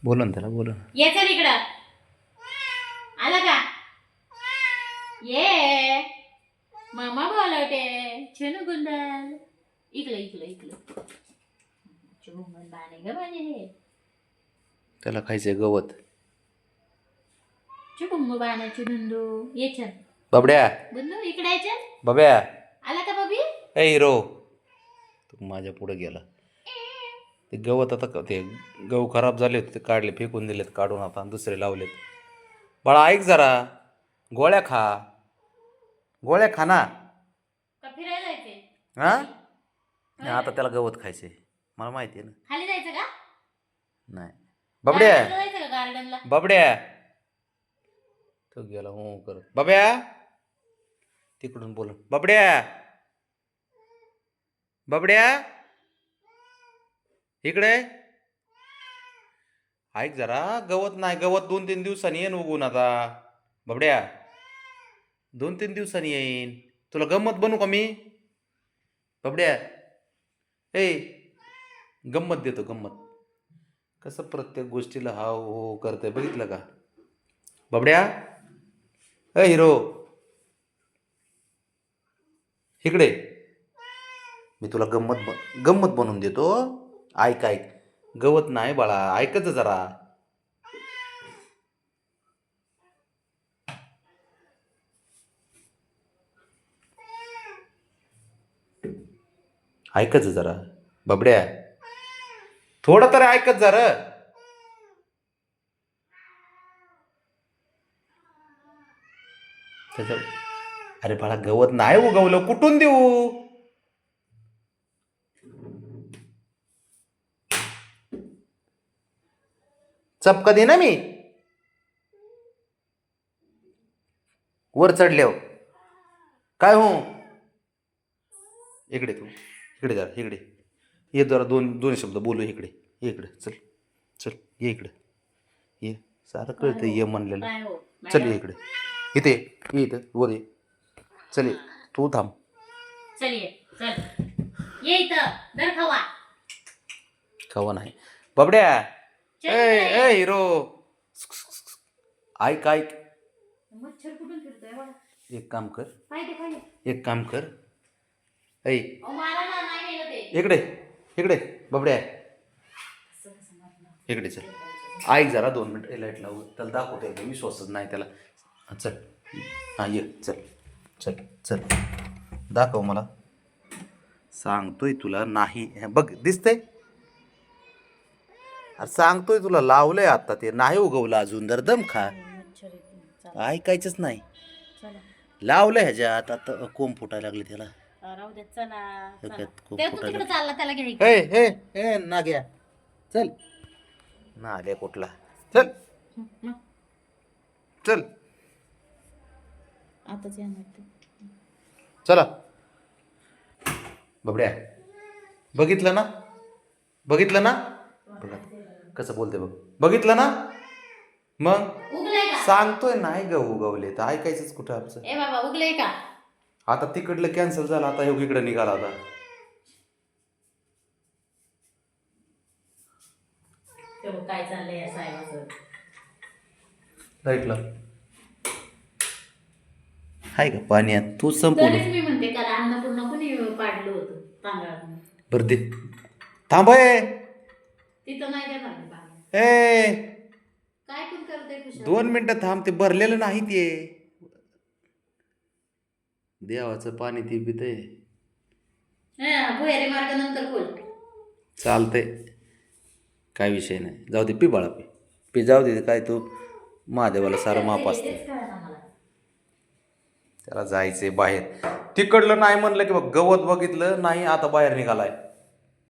बोला ना त्याला, बोला. ये चल इकडं. आला का? ये मामा बोलवते. छनू गुंडल इकडं इकडं इकडं. चुंबन बाणे ग माझे. त्याला खायचंय गवत. चुंबू बाणाची धुंदू. ये चल बाबड्या, धुंदू इकडे ये चल. बाब्या. आला का बबी? ए हिरो, तू माझ्या पुढे गेला. ते गवत आता ते गहू खराब झाले होते, ते काढले, फेकून दिलेत, काढून आता दुसरे लावलेत. बाळा ऐक जरा, गोळ्या खा, गोळ्या खा ना. का फिरायला जायचंय? हा, आता त्याला गवत खायचंय, मला माहिती आहे ना. खाली जायचं का? नाही बाबड्या, गार्डनला जायचं का गार्डनला? बाबड्या. तो गेला हो करत. बाब्या, तिकडून बोल. बाबड्या, बाबड्या इकडे ऐक जरा. गवत नाही, गवत 2-3 दिवसांनी येईन उगून आता. बाबड्या 2-3 दिवसांनी येईन. तुला गंमत बनू का मी? बाबड्या ए, गंमत देतो, गंमत. कसं प्रत्येक गोष्टीला हा हो करते, बघितलं का? बाबड्या ए हिरो, इकडे. मी तुला गंमत बनवून देतो. ऐक ऐक, गवत नाही बाळा, ऐकत जरा. ऐकच जरा बाबड्या, थोडं तरी ऐकत जरा. त्याच्या अरे बाळा, गवत नाही उगवलं, कुठून देऊ? चपका दे ना मी वर चढल्यावर. काय हो, इकडे तू, इकडे जरा, इकडे ये जरा. दोन शब्द बोलू. इकडे ये, इकडे चल, चल ये इकडे ये. सारं कळतं ये म्हणलेलं. काय हो चल मॅडम? ये इकडे, इथे ये, इथं वर ये. चल ये, तू थांब. चल ये चल ये इथं दर खावा. खवा नाही बाबड्या. चल ए इकडे. ए हिरो, ऐक ऐक. मच्छर कुठून फिरतोय बघा. एक काम कर, पाहिजे पाहिजे. एक काम कर. ऐ अहो मला ना नाही नेलं ते. इकडे, इकडे बाबड्या, इकडे चल. ऐक जरा 2 मिनिट. लाईट लावू, त्याला दाखवतो एकदम, विश्वासच नाही त्याला. चल, हां ये, चल चल चल, दाखव मला. सांगतोय तुला नाही, बघ दिसतंय. अरे सांगतोय तुला, लावलंय आता, ते नाही उगवलं अजून. दर दम खा, ऐकायचंच नाही. लावलंय ह्याच्यात, आता कोंब फुटायला लागले त्याला. राहू दे चला. ह्याच्यात कोंब ते तू फुटायला. तिकडे चालला त्याला घ्या ए इकडे. ए ए ना घ्या, चल ना आल्या कुठला. चल चल आताच येणार. चला. बाबड्या, बघितलं ना, बघितलं ना, बघा कसं बोलते बघ. बघितलं ना, मग उगलंय का? सांगतोय नाही ग उगवले, तर ऐकायचंच कुठं आमचं. ए बाबा उगलंय का? आता तिकडलं कॅन्सल झालं, आता हे इकडं निघाला. आता तेव्हा काय चाललंय या साहेबाचं? लाईटला आहे का पाण्यात? तू संपवलं. तरीच मी म्हणते काल अन्नपूर्णा कोणी पाडलं होतं तांदळात. बरं दे, थांब. तिथं नाही देणार मी पाणी. ए काय पण करते खुशाल. 2 मिनिटं थांब, ते भरलेलं नाही ते. देवाचं पाणी ते पितंय. भुयारी मार्ग नंतर बोल. चालतंय, काय विषय नाही. जाऊ दे, पी बाळा, पी पी, जाऊ दे. काय तू महादेवाला सारं माप असते. तेच कळलं मला. त्याला जायचंय बाहेर. तिकडलं नाही म्हणलं की बघ, गवत बघितलं नाही, आता बाहेर निघालाय.